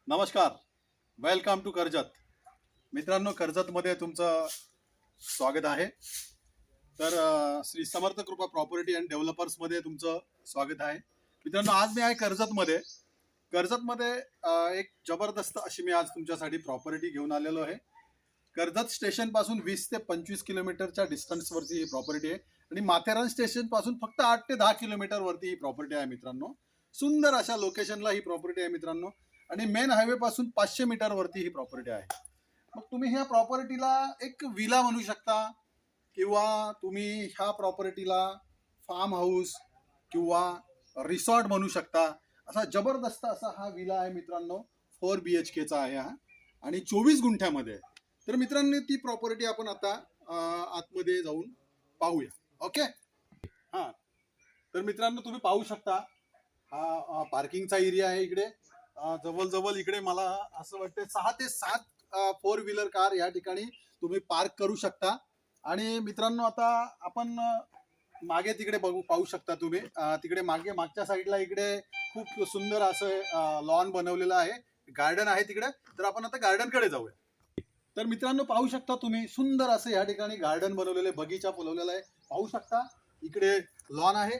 नमस्कार. Welcome to Karjat. मित्रांनो, कर्जतमध्ये तुमचं स्वागत आहे. तर श्री समर्थ कृपा प्रॉपर्टी अँड डेव्हलपर्समध्ये तुमचं स्वागत आहे. मित्रांनो, आज मी आहे कर्जतमध्ये. कर्जतमध्ये एक जबरदस्त अशी मी आज तुमच्यासाठी प्रॉपर्टी घेऊन आलेलो आहे. कर्जत स्टेशनपासून 20 ते 25 किलोमीटरच्या डिस्टन्सवरती ही प्रॉपर्टी आहे आणि माथेरान स्टेशनपासून फक्त 8 ते 10 किलोमीटरवरती ही प्रॉपर्टी आहे मित्रांनो. सुंदर अशा लोकेशनला ही प्रॉपर्टी आहे मित्रांनो आणि मेन हायवे पासून 500 मीटरवरती ही प्रॉपर्टी आहे. मग तुम्ही ह्या प्रॉपर्टीला एक विला म्हणू शकता किंवा तुम्ही ह्या प्रॉपर्टीला फार्म हाऊस किंवा रिसॉर्ट म्हणू शकता. असा जबरदस्त असा हा विला आहे मित्रांनो. 4 BHKचा आहे हा आणि 24 गुंठ्यामध्ये आहे. तर मित्रांनो, ती प्रॉपर्टी आपण आता आतमध्ये जाऊन पाहूया. ओके. हां, तर मित्रांनो, तुम्ही पाहू शकता हा पार्किंगचा एरिया आहे इकडे. जवळ इकडे मला असं वाटतं 6 ते 7 फोर व्हीलर कार या ठिकाणी तुम्ही पार्क करू शकता. आणि मित्रांनो, आता आपण मागे तिकडे पाहू शकता तुम्ही. तिकडे मागच्या साईडला इकडे खूप सुंदर असं लॉन बनवलेलं आहे, गार्डन आहे तिकडे. तर आपण आता गार्डनकडे जाऊया. तर मित्रांनो, पाहू शकता तुम्ही सुंदर असं या ठिकाणी गार्डन बनवलेलं आहे, बगीचा फुलवलेला आहे. पाहू शकता इकडे लॉन आहे,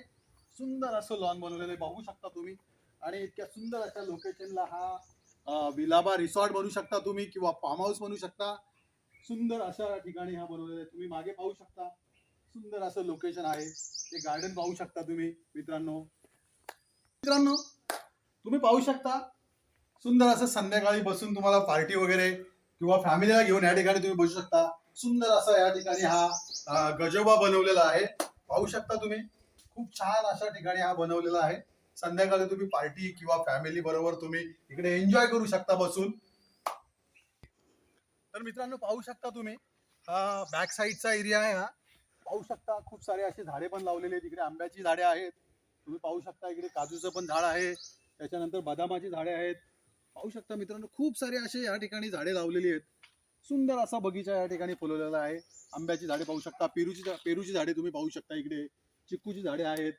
सुंदर असं लॉन बनवलेलं आहे, पाहू शकता तुम्ही. आणि इतक्या सुंदर अशा लोकेशनला हा विलाबा रिसॉर्ट बनवू शकता तुम्ही किंवा फार्म हाऊस बनवू शकता. सुंदर अशा ठिकाणी हा बनवलेला आहे. तुम्ही मागे पाहू शकता, सुंदर असं लोकेशन आहे. ते गार्डन पाहू शकता तुम्ही मित्रांनो. मित्रांनो, तुम्ही पाहू शकता सुंदर असं संध्याकाळी बसून तुम्हाला पार्टी वगैरे किंवा फॅमिलीला घेऊन या ठिकाणी तुम्ही बसू शकता. सुंदर असा या ठिकाणी हा गजोबा बनवलेला आहे, पाहू शकता तुम्ही. खूप छान अशा ठिकाणी हा बनवलेला आहे. संध्याकाळी तुम्ही पार्टी किंवा फॅमिली बरोबर तुम्ही इकडे एन्जॉय करू शकता बसून. तर मित्रांनो, पाहू शकता तुम्ही हा बॅक साईडचा एरिया आहे. हा पाहू शकता खूप सारे असे झाडे पण लावलेले आहेत. इकडे आंब्याची झाडे आहेत, तुम्ही पाहू शकता. इकडे काजूचं पण झाड आहे, त्याच्यानंतर बदामाची झाडे आहेत. पाहू शकता मित्रांनो, खूप सारे असे या ठिकाणी झाडे लावलेली आहेत. सुंदर असा बगीचा या ठिकाणी फुलवलेला आहे. आंब्याची झाडे पाहू शकता, पेरूची झाडे तुम्ही पाहू शकता. इकडे चिक्कूची झाडे आहेत,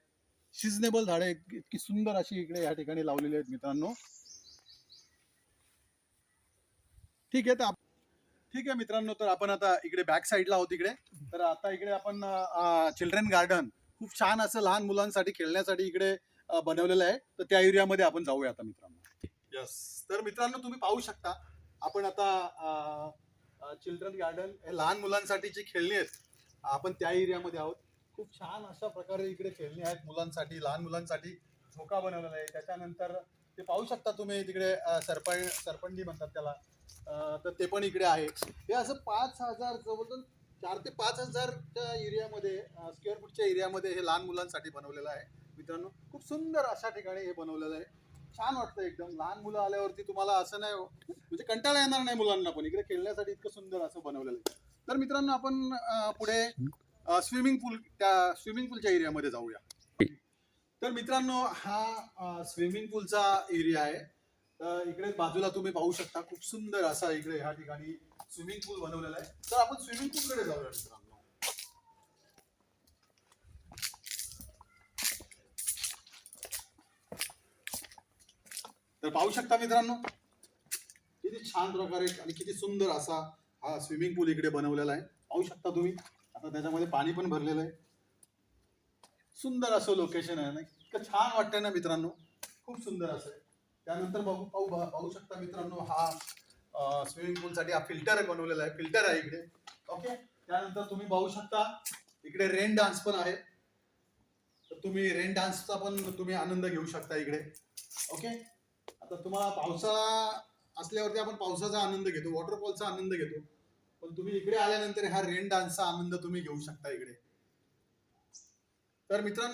सिजनेबल झाडे इतकी सुंदर अशी इकडे या ठिकाणी लावलेली आहेत मित्रांनो. ठीक आहे. ठीक आहे मित्रांनो, तर आपण आता इकडे बॅक साईडला आहोत इकडे. तर आता इकडे आपण चिल्ड्रन गार्डन खूप छान असं लहान मुलांसाठी खेळण्यासाठी इकडे बनवलेलं आहे. तर त्या एरियामध्ये आपण जाऊया आता मित्रांनो. यस. तर मित्रांनो, तुम्ही पाहू शकता आपण आता चिल्ड्रन गार्डन हे लहान मुलांसाठीची खेळणी आहेत, आपण त्या एरियामध्ये आहोत. खूप छान अशा प्रकारे इकडे खेळणी आहेत मुलांसाठी, लहान मुलांसाठी. झोका बनवलेला आहे. त्याच्यानंतर ते पाहू शकता तुम्ही तिकडे सरपंडी म्हणतात त्याला. तर ते पण इकडे आहे. हे असं 5,000 जवळजवळ 4 ते 5,000च्या एरियामध्ये, स्क्वेअर फूटच्या एरियामध्ये हे लहान मुलांसाठी बनवलेलं आहे मित्रांनो. खूप सुंदर अशा ठिकाणी हे बनवलेलं आहे. छान वाटतं एकदम. लहान मुलं आल्यावरती तुम्हाला असं नाही म्हणजे कंटाळा येणार नाही मुलांना पण. इकडे खेळण्यासाठी इतकं सुंदर असं बनवलेलं आहे. तर मित्रांनो, आपण पुढे स्विमिंग पूलच्या एरियामध्ये जाऊया. तर मित्रांनो, हा स्विमिंग पूलचा एरिया आहे. तर इकडे बाजूला तुम्ही पाहू शकता खूप सुंदर असा इकडे ह्या ठिकाणी स्विमिंग पूल बनवलेला आहे. तर आपण स्विमिंग पूलकडे जाऊया मित्रांनो. तर पाहू शकता मित्रांनो, किती छान प्रकारे आणि किती सुंदर असा हा स्विमिंग पूल इकडे बनवलेला आहे, पाहू शकता तुम्ही. आता त्याच्यामध्ये पाणी पण भरलेलं आहे. सुंदर असं लोकेशन आहे ना, इतकं छान वाटतंय ना मित्रांनो, खूप सुंदर असं आहे. त्यानंतर पाहू शकता मित्रांनो, हा स्विमिंग पूलसाठी हा फिल्टर बनवलेला आहे, फिल्टर आहे इकडे. ओके. त्यानंतर तुम्ही पाहू शकता इकडे रेन डान्स पण आहे. तर तुम्ही रेन डान्सचा पण तुम्ही आनंद घेऊ शकता इकडे. ओके. आता तुम्हाला पावसाळा असल्यावरती आपण पावसाचा आनंद घेतो, वॉटरफॉलचा आनंद घेतो, पण तुम्ही इकडे आल्यानंतर हा रेन डान्सचा आनंद तुम्ही घेऊ शकता इकडे. तर मित्रांनो,